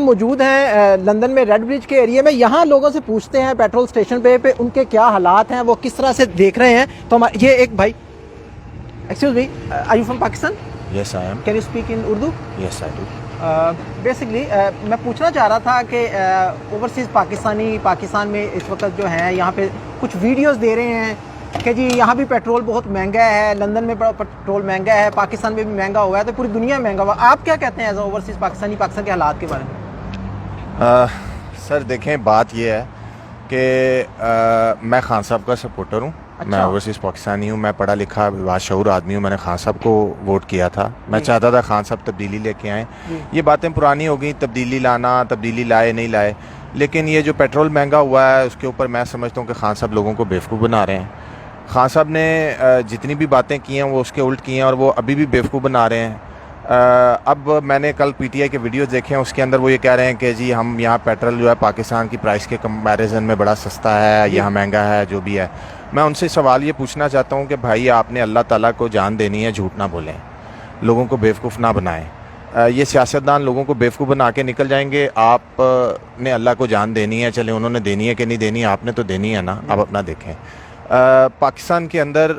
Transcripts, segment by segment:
موجود ہیں لندن میں ریڈ برج کے ایریا میں. یہاں لوگوں سے پوچھتے ہیں پیٹرول اسٹیشن پہ ان کے کیا حالات ہیں, وہ کس طرح سے دیکھ رہے ہیں. تو یہ ایک بھائی, excuse me, are you from Pakistan? Yes, I am. Can you speak in Urdu? Yes, I do. Basically میں پوچھنا چاہ رہا تھا کہ اوورسیز پاکستان میں اس وقت جو ہیں یہاں پہ کچھ ویڈیوز دے رہے ہیں کہ جی یہاں بھی پیٹرول بہت مہنگا ہے, لندن میں پیٹرول مہنگا ہے, پاکستان میں بھی مہنگا ہوا ہے, تو پوری دنیا میں مہنگا ہوا. آپ کیا کہتے ہیں ایز اے اوورسیز پاکستان کے حالات کے بارے میں؟ سر دیکھیں, بات یہ ہے کہ میں خان صاحب کا سپورٹر ہوں. میں اوورسیز پاکستانی ہوں, میں پڑھا لکھا باشعور آدمی ہوں. میں نے خان صاحب کو ووٹ کیا تھا. میں چاہتا تھا خان صاحب تبدیلی لے کے آئیں. یہ باتیں پرانی ہو گئیں, تبدیلی لائے نہیں لائے, لیکن یہ جو پیٹرول مہنگا ہوا ہے اس کے اوپر میں سمجھتا ہوں کہ خان صاحب لوگوں کو بیوقوف بنا رہے ہیں. خان صاحب نے جتنی بھی باتیں کی ہیں وہ اس کے الٹ کی ہیں, اور وہ ابھی بھی بیوقوف بنا رہے ہیں. اب میں نے کل پی ٹی آئی کے ویڈیوز دیکھے ہیں, اس کے اندر وہ یہ کہہ رہے ہیں کہ جی ہم یہاں پیٹرول جو ہے پاکستان کی پرائس کے کمپیریزن میں بڑا سستا ہے, یہاں مہنگا ہے, جو بھی ہے. میں ان سے سوال یہ پوچھنا چاہتا ہوں کہ بھائی آپ نے اللہ تعالیٰ کو جان دینی ہے, جھوٹ نہ بولیں, لوگوں کو بیوقوف نہ بنائیں. یہ سیاستدان لوگوں کو بیوقوف بنا کے نکل جائیں گے. آپ نے اللہ کو جان دینی ہے, چلیں انہوں نے دینی ہے کہ نہیں دینی, آپ نے تو دینی ہے نا. آپ اپنا دیکھیں. پاکستان کے اندر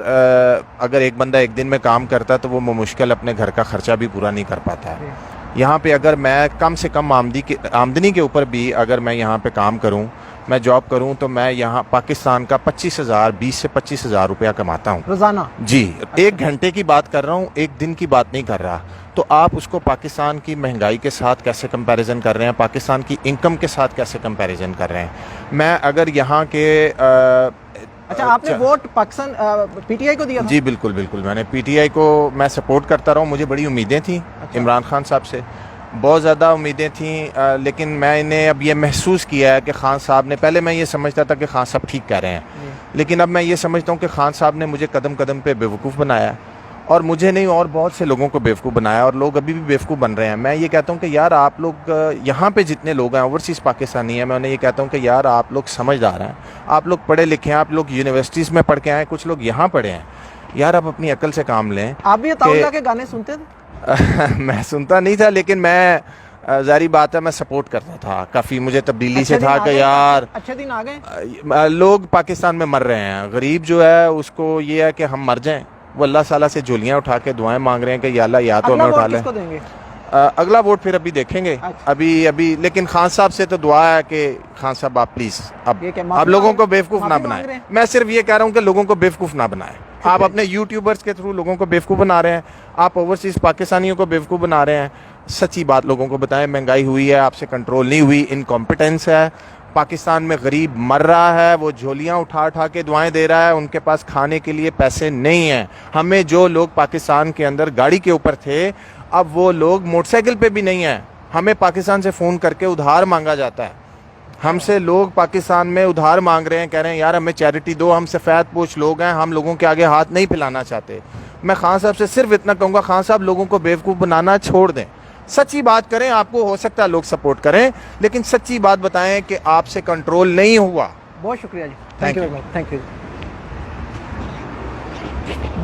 اگر ایک بندہ ایک دن میں کام کرتا ہے تو وہ مشکل اپنے گھر کا خرچہ بھی پورا نہیں کر پاتا ہے. یہاں پہ اگر میں کم سے کم آمدنی کے اوپر بھی اگر میں یہاں پہ کام کروں, میں جاب کروں, تو میں یہاں پاکستان کا 20 سے 25,000 روپیہ کماتا ہوں روزانہ. جی, ایک گھنٹے کی بات کر رہا ہوں, ایک دن کی بات نہیں کر رہا. تو آپ اس کو پاکستان کی مہنگائی کے ساتھ کیسے کمپیریزن کر رہے ہیں, پاکستان کی انکم کے ساتھ کیسے کمپیریزن کر رہے ہیں. میں اگر یہاں کے اچھا, آپ نے vote Pakistan P T I کو دیا تھا؟ جی بالکل بالکل, میں نے پی ٹی آئی کو میں سپورٹ کرتا رہا ہوں. مجھے بڑی امیدیں تھیں عمران خان صاحب سے, بہت زیادہ امیدیں تھیں, لیکن میں نے اب یہ محسوس کیا ہے کہ خان صاحب نے, پہلے میں یہ سمجھتا تھا کہ خان صاحب ٹھیک کہہ رہے ہیں, لیکن اب میں یہ سمجھتا ہوں کہ خان صاحب نے مجھے قدم قدم پہ بیوقوف بنایا, اور مجھے نہیں اور بہت سے لوگوں کو بیوقوف بنایا, اور لوگ ابھی بھی بیوقوف بن رہے ہیں. میں یہ کہتا ہوں کہ یار آپ لوگ یہاں پہ جتنے لوگ ہیں اوورسیز پاکستانی ہیں, میں انہیں یہ کہتا ہوں کہ یار آپ لوگ سمجھدار ہیں, آپ لوگ پڑھے لکھے ہیں, آپ لوگ یونیورسٹیز میں پڑھ کے آئے, کچھ لوگ یہاں پڑھے ہیں. یار آپ اپنی عقل سے کام لیں. آپ بھی عطاء اللہ کے گانے سنتے تھے؟ میں سنتا نہیں تھا, لیکن میں ظاہری بات ہے میں سپورٹ کرتا تھا کافی. مجھے تبدیلی سے تھا کہ یار اچھے دن آ گئے, لوگ پاکستان میں مر رہے ہیں. غریب جو ہے اس کو یہ ہے کہ ہم مر جائیں, وہ اللہ تعالیٰ سے جھولیاں اٹھا کے دعائیں مانگ رہے ہیں کہ یا اللہ یا تو ہمیں اٹھا لیں. اگلا ووٹ پھر ابھی دیکھیں گے, ابھی لیکن خان صاحب سے تو دعا ہے کہ خان صاحب آپ پلیز آپ لوگوں کو بیوقوف نہ بنائیں. میں صرف یہ کہہ رہا ہوں کہ لوگوں کو بیوقوف نہ بنائیں. آپ اپنے یوٹیوبرز کے تھرو لوگوں کو بیوقوف بنا رہے ہیں, آپ اوورسیز پاکستانیوں کو بیوقوف بنا رہے ہیں. سچی بات لوگوں کو بتائیں, مہنگائی ہوئی ہے, آپ سے کنٹرول نہیں ہوئی, انکمپیٹنس ہے. پاکستان میں غریب مر رہا ہے, وہ جھولیاں اٹھا کے دعائیں دے رہا ہے, ان کے پاس کھانے کے لیے پیسے نہیں ہیں. ہمیں جو لوگ پاکستان کے اندر گاڑی کے اوپر تھے, اب وہ لوگ موٹر سائیکل پہ بھی نہیں ہیں. ہمیں پاکستان سے فون کر کے ادھار مانگا جاتا ہے. ہم سے لوگ پاکستان میں ادھار مانگ رہے ہیں, کہہ رہے ہیں یار ہمیں چیریٹی دو, ہم سفید پوش لوگ ہیں, ہم لوگوں کے آگے ہاتھ نہیں پھیلانا چاہتے. میں خان صاحب سے صرف اتنا کہوں گا, خان صاحب لوگوں کو بیوقوف بنانا چھوڑ دیں, سچی بات کریں. آپ کو ہو سکتا ہے لوگ سپورٹ کریں, لیکن سچی بات بتائیں کہ آپ سے کنٹرول نہیں ہوا. بہت شکریہ جی, thank you very much, thank you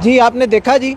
جی. آپ نے دیکھا جی